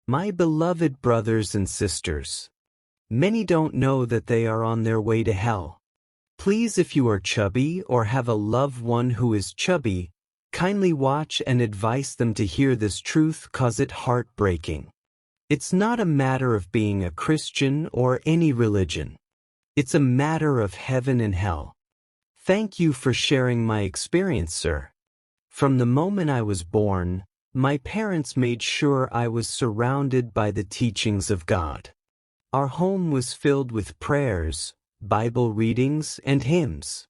My beloved brothers and sisters, many don't know that they are on their way to hell. Please, if you are chubby or have a loved one who is chubby, kindly watch and advise them to hear this truth, cause it heartbreaking. It's not a matter of being a Christian or any religion. It's a matter of heaven and hell. Thank you for sharing my experience, sir. From the moment I was born, my parents made sure I was surrounded by the teachings of God. Our home was filled with prayers, Bible readings, and hymns.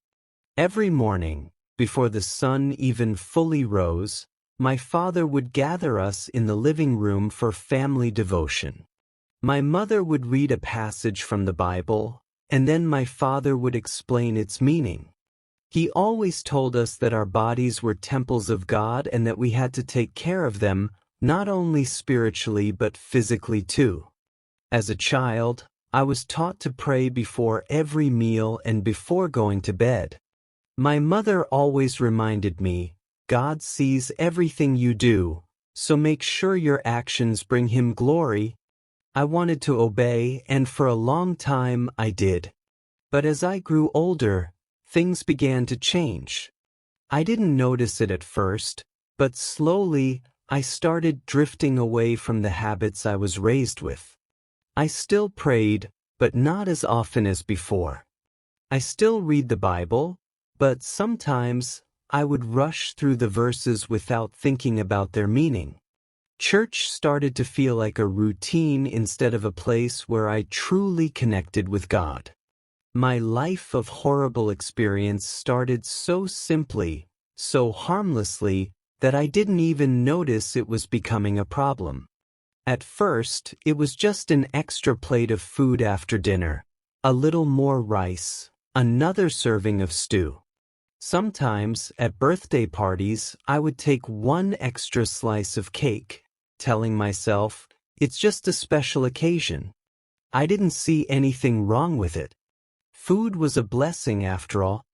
Every morning, before the sun even fully rose, my father would gather us in the living room for family devotion. My mother would read a passage from the Bible, and then my father would explain its meaning. He always told us that our bodies were temples of God and that we had to take care of them, not only spiritually but physically too. As a child, I was taught to pray before every meal and before going to bed. My mother always reminded me, God sees everything you do, so make sure your actions bring Him glory. I wanted to obey, and for a long time I did. But as I grew older, things began to change. I didn't notice it at first, but slowly I started drifting away from the habits I was raised with. I still prayed, but not as often as before. I still read the Bible, but sometimes I would rush through the verses without thinking about their meaning. Church started to feel like a routine instead of a place where I truly connected with God. My life of horrible experience started so simply, so harmlessly, that I didn't even notice it was becoming a problem. At first, it was just an extra plate of food after dinner, a little more rice, another serving of stew. Sometimes, at birthday parties, I would take one extra slice of cake, telling myself, it's just a special occasion. I didn't see anything wrong with it. Food was a blessing after all.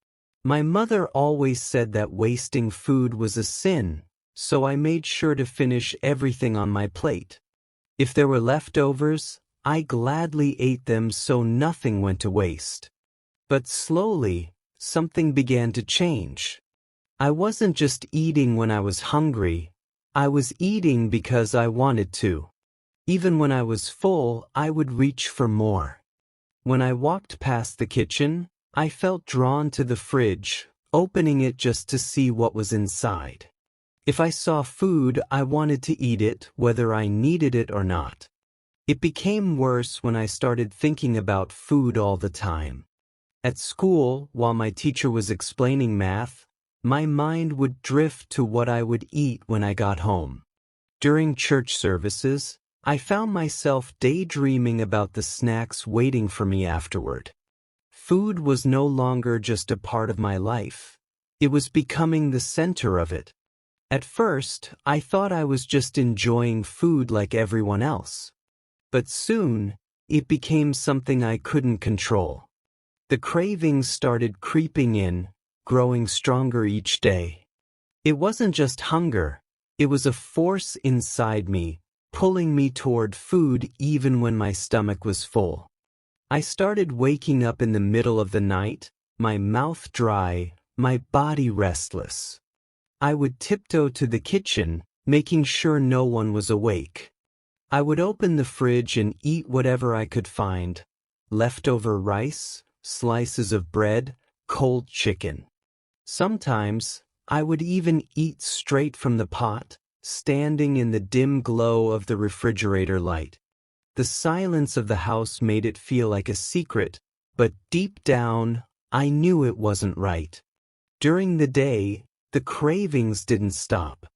My mother always said that wasting food was a sin, so I made sure to finish everything on my plate. If there were leftovers, I gladly ate them so nothing went to waste. But slowly, something began to change. I wasn't just eating when I was hungry, I was eating because I wanted to. Even when I was full, I would reach for more. When I walked past the kitchen, I felt drawn to the fridge, opening it just to see what was inside. If I saw food, I wanted to eat it, whether I needed it or not. It became worse when I started thinking about food all the time. At school, while my teacher was explaining math, my mind would drift to what I would eat when I got home. During church services, I found myself daydreaming about the snacks waiting for me afterward. Food was no longer just a part of my life. It was becoming the center of it. At first, I thought I was just enjoying food like everyone else. But soon, it became something I couldn't control. The cravings started creeping in, growing stronger each day. It wasn't just hunger, it was a force inside me, pulling me toward food even when my stomach was full. I started waking up in the middle of the night, my mouth dry, my body restless. I would tiptoe to the kitchen, making sure no one was awake. I would open the fridge and eat whatever I could find: leftover rice, slices of bread, cold chicken. Sometimes, I would even eat straight from the pot, standing in the dim glow of the refrigerator light. The silence of the house made it feel like a secret, but deep down, I knew it wasn't right. During the day, the cravings didn't stop.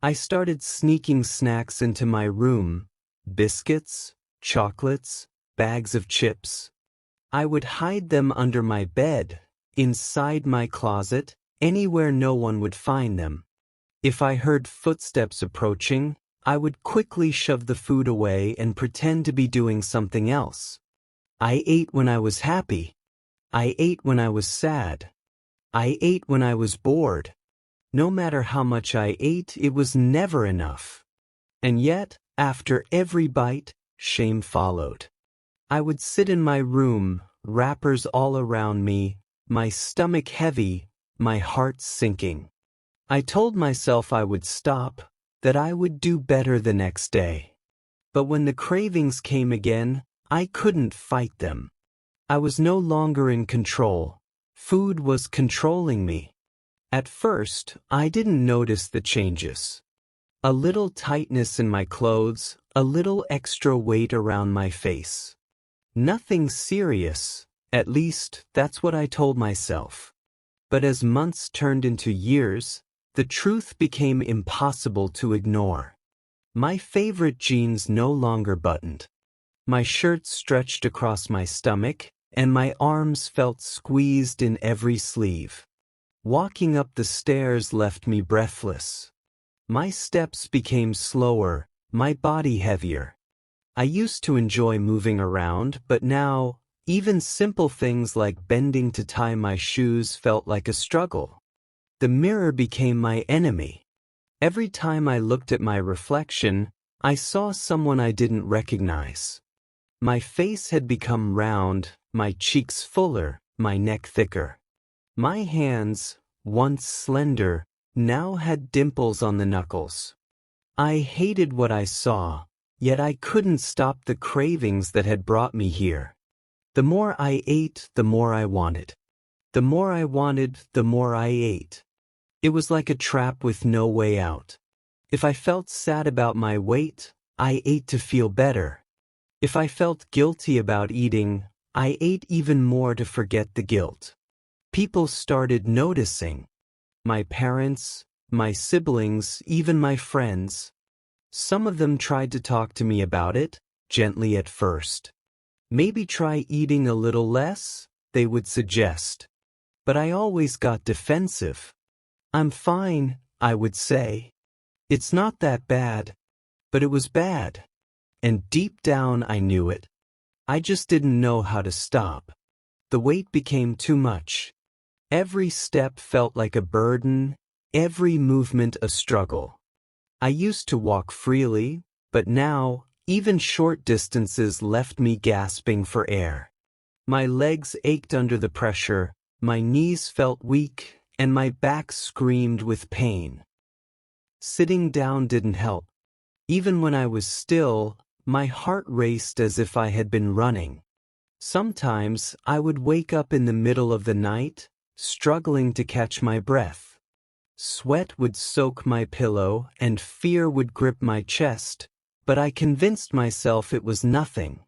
I started sneaking snacks into my room: biscuits, chocolates, bags of chips. I would hide them under my bed, inside my closet, anywhere no one would find them. If I heard footsteps approaching, I would quickly shove the food away and pretend to be doing something else. I ate when I was happy. I ate when I was sad. I ate when I was bored. No matter how much I ate, it was never enough. And yet, After every bite, shame followed. I would sit in my room, wrappers all around me, my stomach heavy, my heart sinking. I told myself I would stop, that I would do better the next day. But when the cravings came again, I couldn't fight them. I was no longer in control. Food was controlling me. At first, I didn't notice the changes. A little tightness in my clothes, a little extra weight around my face. Nothing serious, at least that's what I told myself. But as months turned into years, the truth became impossible to ignore. My favorite jeans no longer buttoned. My shirt stretched across my stomach, and my arms felt squeezed in every sleeve. Walking up the stairs left me breathless. My steps became slower, my body heavier. I used to enjoy moving around, but now, even simple things like bending to tie my shoes felt like a struggle. The mirror became my enemy. Every time I looked at my reflection, I saw someone I didn't recognize. My face had become round, my cheeks fuller, my neck thicker. My hands, once slender, now had dimples on the knuckles. I hated what I saw, yet I couldn't stop the cravings that had brought me here. The more I ate, the more I wanted. The more I wanted, the more I ate. It was like a trap with no way out. If I felt sad about my weight, I ate to feel better. If I felt guilty about eating, I ate even more to forget the guilt. People started noticing. My parents, my siblings, even my friends. Some of them tried to talk to me about it, gently at first. Maybe try eating a little less, they would suggest. But I always got defensive. I'm fine, I would say. It's not that bad. But it was bad. And deep down I knew it. I just didn't know how to stop. The weight became too much. Every step felt like a burden, every movement a struggle. I used to walk freely, but now, even short distances left me gasping for air. My legs ached under the pressure, my knees felt weak, and my back screamed with pain. Sitting down didn't help. Even when I was still, my heart raced as if I had been running. Sometimes I would wake up in the middle of the night, struggling to catch my breath. Sweat would soak my pillow and fear would grip my chest, but I convinced myself it was nothing.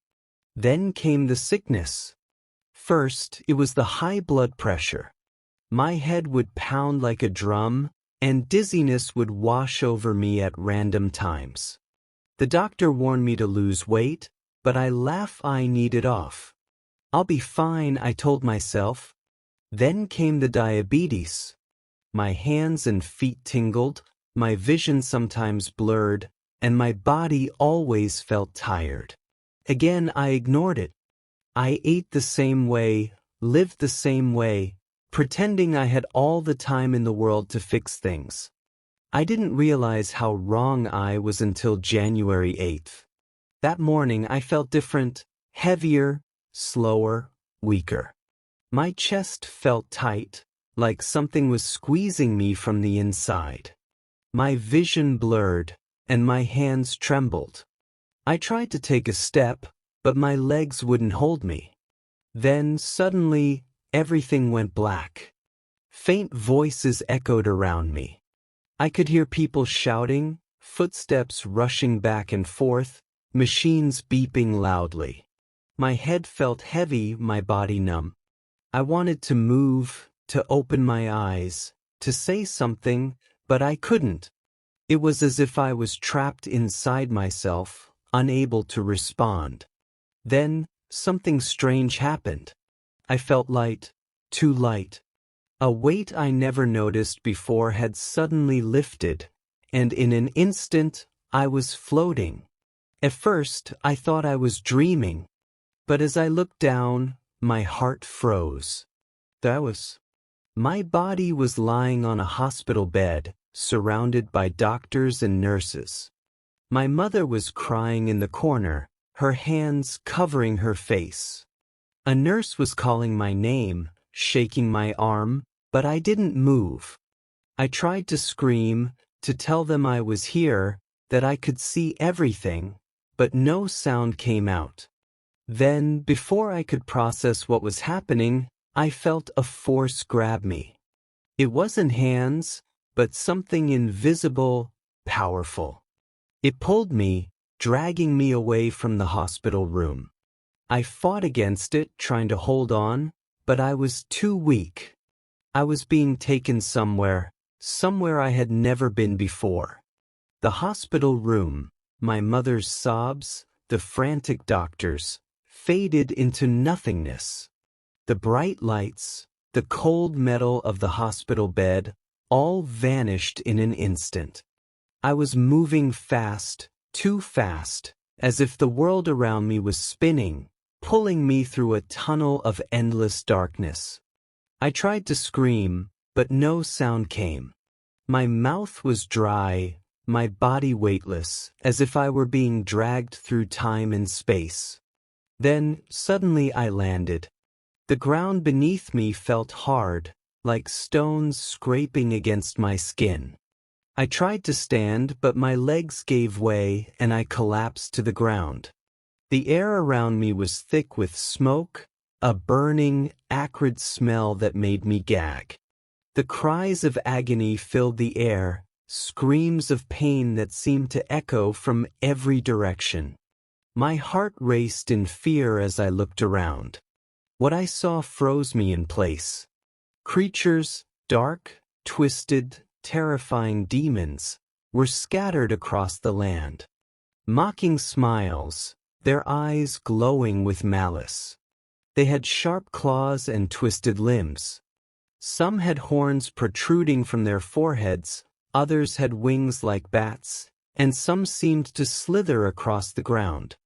Then came the sickness. First, it was the high blood pressure. My head would pound like a drum, and dizziness would wash over me at random times. The doctor warned me to lose weight, but I needed off. I'll be fine, I told myself. Then came the diabetes. My hands and feet tingled, my vision sometimes blurred, and my body always felt tired. Again, I ignored it. I ate the same way, lived the same way, pretending I had all the time in the world to fix things. I didn't realize how wrong I was until January 8th. That morning I felt different, heavier, slower, weaker. My chest felt tight, like something was squeezing me from the inside. My vision blurred, and my hands trembled. I tried to take a step, but my legs wouldn't hold me. Then, suddenly, everything went black. Faint voices echoed around me. I could hear people shouting, footsteps rushing back and forth, machines beeping loudly. My head felt heavy, my body numb. I wanted to move, to open my eyes, to say something, but I couldn't. It was as if I was trapped inside myself, unable to respond. Then, something strange happened. I felt light, too light. A weight I never noticed before had suddenly lifted, and in an instant, I was floating. At first, I thought I was dreaming, but as I looked down, my heart froze. My body was lying on a hospital bed, surrounded by doctors and nurses. My mother was crying in the corner, her hands covering her face. A nurse was calling my name, shaking my arm, but I didn't move. I tried to scream, to tell them I was here, that I could see everything, but no sound came out. Then, before I could process what was happening, I felt a force grab me. It wasn't hands, but something invisible, powerful. It pulled me, dragging me away from the hospital room. I fought against it, trying to hold on, but I was too weak. I was being taken somewhere I had never been before. The hospital room, my mother's sobs, the frantic doctors, faded into nothingness. The bright lights, the cold metal of the hospital bed, all vanished in an instant. I was moving fast, too fast, as if the world around me was spinning, pulling me through a tunnel of endless darkness. I tried to scream, but no sound came. My mouth was dry, my body weightless, as if I were being dragged through time and space. Then, suddenly I landed. The ground beneath me felt hard, like stones scraping against my skin. I tried to stand, but my legs gave way and I collapsed to the ground. The air around me was thick with smoke, a burning, acrid smell that made me gag. The cries of agony filled the air, screams of pain that seemed to echo from every direction. My heart raced in fear as I looked around. What I saw froze me in place. Creatures, dark, twisted, terrifying demons, were scattered across the land. Mocking smiles, their eyes glowing with malice. They had sharp claws and twisted limbs. Some had horns protruding from their foreheads, others had wings like bats, and some seemed to slither across the ground.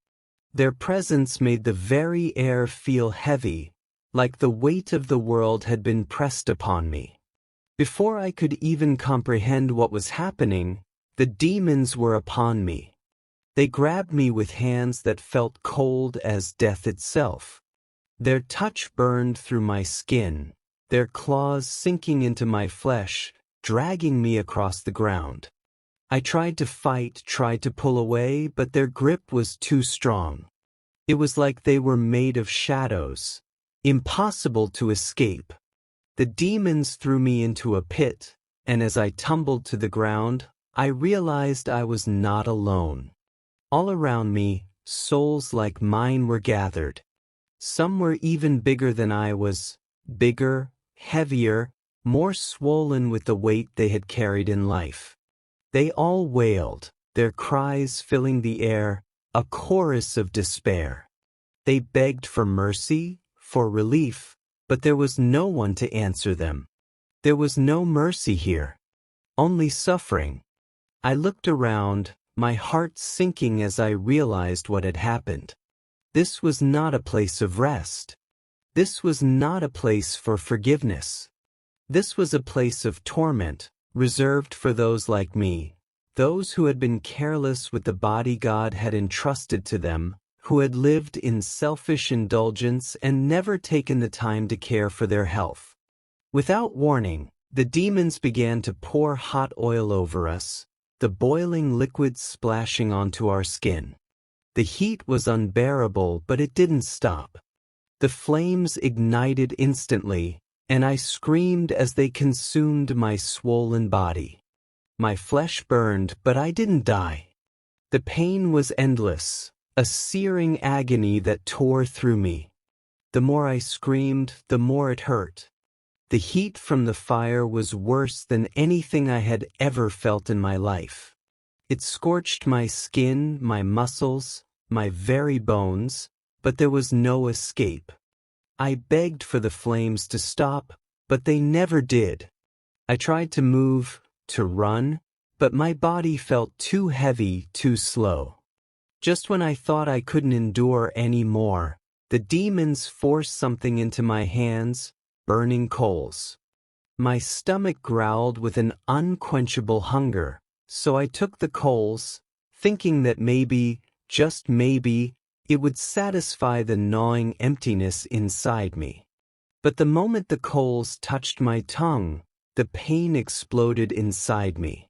Their presence made the very air feel heavy, like the weight of the world had been pressed upon me. Before I could even comprehend what was happening, the demons were upon me. They grabbed me with hands that felt cold as death itself. Their touch burned through my skin, their claws sinking into my flesh, dragging me across the ground. I tried to fight, tried to pull away, but their grip was too strong. It was like they were made of shadows, impossible to escape. The demons threw me into a pit, and as I tumbled to the ground, I realized I was not alone. All around me, souls like mine were gathered. Some were even bigger than I was, bigger, heavier, more swollen with the weight they had carried in life. They all wailed, their cries filling the air, a chorus of despair. They begged for mercy, for relief, but there was no one to answer them. There was no mercy here, only suffering. I looked around, my heart sinking as I realized what had happened. This was not a place of rest. This was not a place for forgiveness. This was a place of torment, reserved for those like me, those who had been careless with the body God had entrusted to them, who had lived in selfish indulgence and never taken the time to care for their health. Without warning, the demons began to pour hot oil over us, the boiling liquid splashing onto our skin. The heat was unbearable, but it didn't stop. The flames ignited instantly, and I screamed as they consumed my swollen body. My flesh burned, but I didn't die. The pain was endless, a searing agony that tore through me. The more I screamed, the more it hurt. The heat from the fire was worse than anything I had ever felt in my life. It scorched my skin, my muscles, my very bones, but there was no escape. I begged for the flames to stop, but they never did. I tried to move, to run, but my body felt too heavy, too slow. Just when I thought I couldn't endure any more, the demons forced something into my hands, burning coals. My stomach growled with an unquenchable hunger, so I took the coals, thinking that maybe, just maybe, it would satisfy the gnawing emptiness inside me. But the moment the coals touched my tongue, the pain exploded inside me.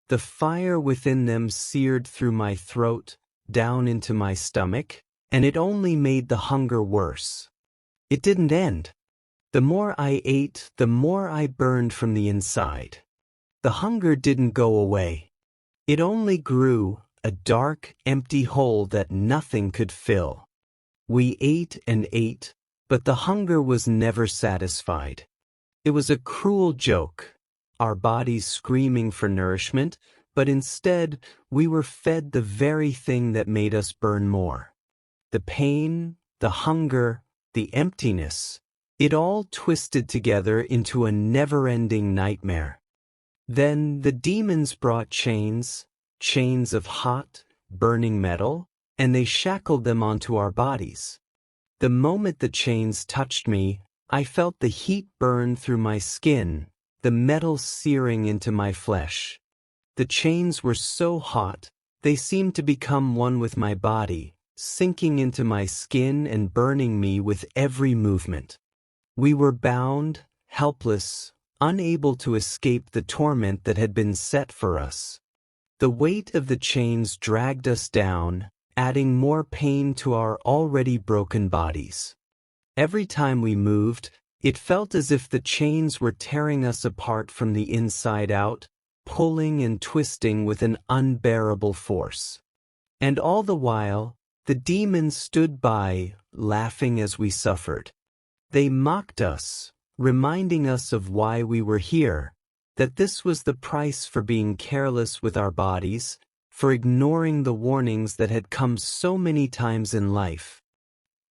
The fire within them seared through my throat, down into my stomach, and it only made the hunger worse. It didn't end. The more I ate, the more I burned from the inside. The hunger didn't go away. It only grew, a dark, empty hole that nothing could fill. We ate and ate, but the hunger was never satisfied. It was a cruel joke, our bodies screaming for nourishment, but instead we were fed the very thing that made us burn more. The pain, the hunger, the emptiness, it all twisted together into a never-ending nightmare. Then the demons brought chains of hot, burning metal, and they shackled them onto our bodies. The moment the chains touched me, I felt the heat burn through my skin, the metal searing into my flesh. The chains were so hot, they seemed to become one with my body, sinking into my skin and burning me with every movement. We were bound, helpless, unable to escape the torment that had been set for us. The weight of the chains dragged us down, adding more pain to our already broken bodies. Every time we moved, it felt as if the chains were tearing us apart from the inside out, pulling and twisting with an unbearable force. And all the while, the demons stood by, laughing as we suffered. They mocked us, reminding us of why we were here, that this was the price for being careless with our bodies, for ignoring the warnings that had come so many times in life.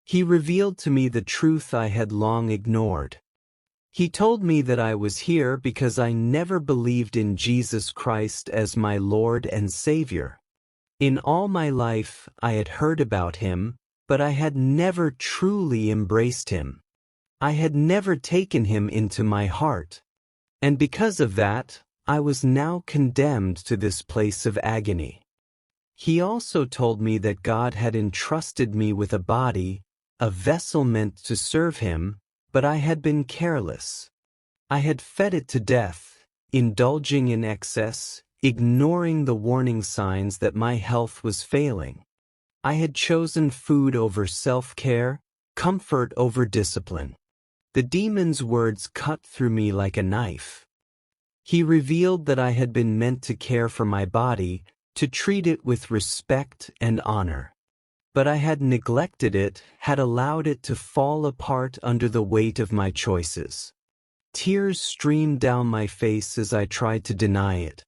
He revealed to me the truth I had long ignored. He told me that I was here because I never believed in Jesus Christ as my Lord and Savior. In all my life, I had heard about Him, but I had never truly embraced Him. I had never taken Him into my heart. And because of that, I was now condemned to this place of agony. He also told me that God had entrusted me with a body, a vessel meant to serve Him, but I had been careless. I had fed it to death, indulging in excess, ignoring the warning signs that my health was failing. I had chosen food over self-care, comfort over discipline. The demon's words cut through me like a knife. He revealed that I had been meant to care for my body, to treat it with respect and honor. But I had neglected it, had allowed it to fall apart under the weight of my choices. Tears streamed down my face as I tried to deny it.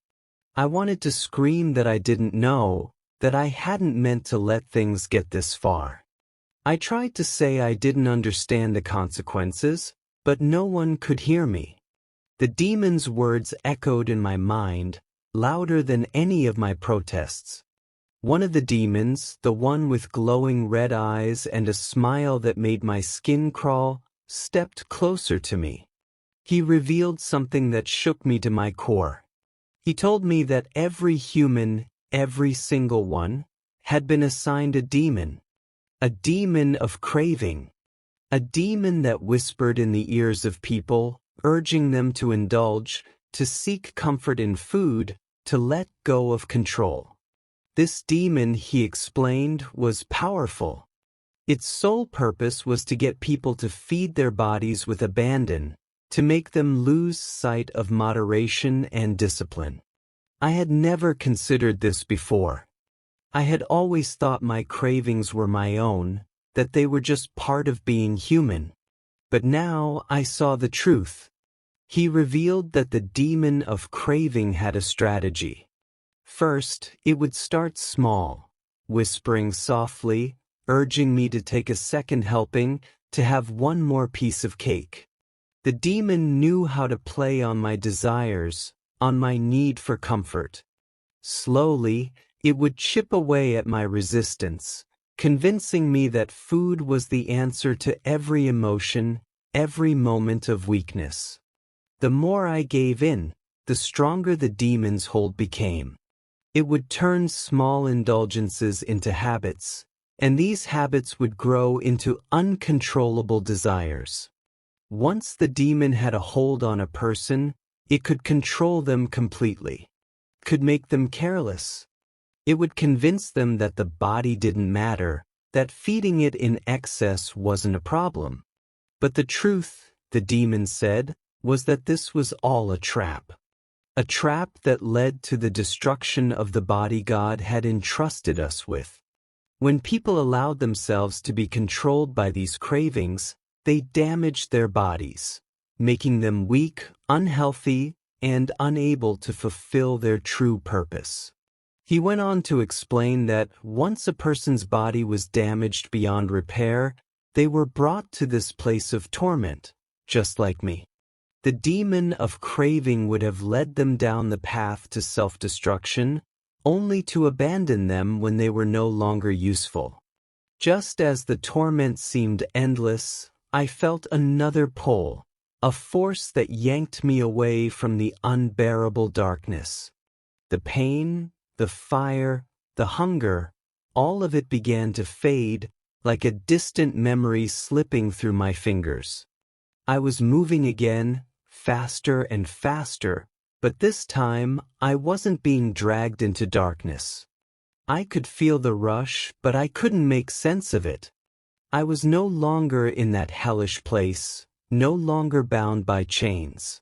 I wanted to scream that I didn't know, that I hadn't meant to let things get this far. I tried to say I didn't understand the consequences, but no one could hear me. The demon's words echoed in my mind, louder than any of my protests. One of the demons, the one with glowing red eyes and a smile that made my skin crawl, stepped closer to me. He revealed something that shook me to my core. He told me that every human, every single one, had been assigned a demon of craving, a demon that whispered in the ears of people, urging them to indulge, to seek comfort in food, to let go of control. This demon, he explained, was powerful. Its sole purpose was to get people to feed their bodies with abandon, to make them lose sight of moderation and discipline. I had never considered this before. I had always thought my cravings were my own, that they were just part of being human. But now I saw the truth. He revealed that the demon of craving had a strategy. First, it would start small, whispering softly, urging me to take a second helping, to have one more piece of cake. The demon knew how to play on my desires, on my need for comfort. Slowly, it would chip away at my resistance, convincing me that food was the answer to every emotion, every moment of weakness. The more I gave in, the stronger the demon's hold became. It would turn small indulgences into habits, and these habits would grow into uncontrollable desires. Once the demon had a hold on a person, it could control them completely, could make them careless. It would convince them that the body didn't matter, that feeding it in excess wasn't a problem. But the truth, the demon said, was that this was all a trap. A trap that led to the destruction of the body God had entrusted us with. When people allowed themselves to be controlled by these cravings, they damaged their bodies, making them weak, unhealthy, and unable to fulfill their true purpose. He went on to explain that once a person's body was damaged beyond repair, they were brought to this place of torment, just like me. The demon of craving would have led them down the path to self-destruction, only to abandon them when they were no longer useful. Just as the torment seemed endless, I felt another pull, a force that yanked me away from the unbearable darkness. The pain, the fire, the hunger, all of it began to fade, like a distant memory slipping through my fingers. I was moving again, faster and faster, but this time I wasn't being dragged into darkness. I could feel the rush, but I couldn't make sense of it. I was no longer in that hellish place, no longer bound by chains.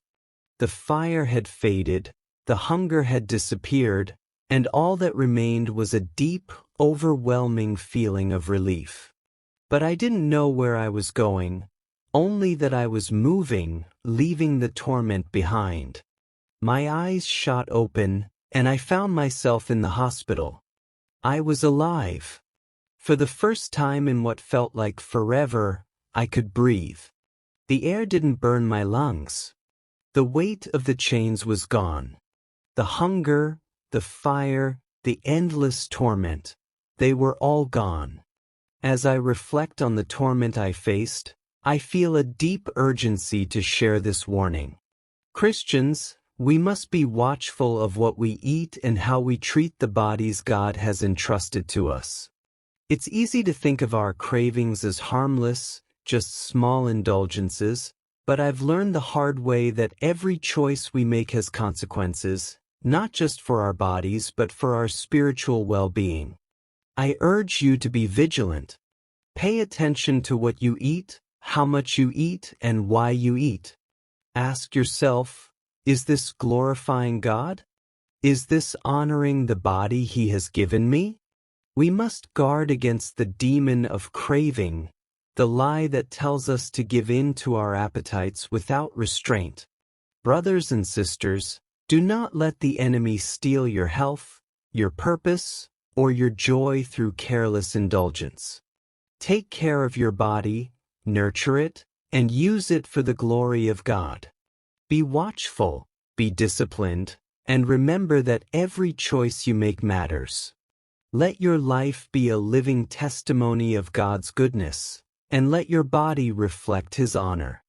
The fire had faded, the hunger had disappeared, and all that remained was a deep, overwhelming feeling of relief. But I didn't know where I was going, only that I was moving, leaving the torment behind. My eyes shot open, and I found myself in the hospital. I was alive. For the first time in what felt like forever, I could breathe. The air didn't burn my lungs. The weight of the chains was gone. The hunger, the fire, the endless torment, they were all gone. As I reflect on the torment I faced, I feel a deep urgency to share this warning. Christians, we must be watchful of what we eat and how we treat the bodies God has entrusted to us. It's easy to think of our cravings as harmless, just small indulgences, but I've learned the hard way that every choice we make has consequences, not just for our bodies but for our spiritual well-being. I urge you to be vigilant. Pay attention to what you eat, how much you eat, and why you eat. Ask yourself, is this glorifying God? Is this honoring the body He has given me? We must guard against the demon of craving, the lie that tells us to give in to our appetites without restraint. Brothers and sisters, do not let the enemy steal your health, your purpose, or your joy through careless indulgence. Take care of your body, nurture it, and use it for the glory of God. Be watchful, be disciplined, and remember that every choice you make matters. Let your life be a living testimony of God's goodness, and let your body reflect His honor.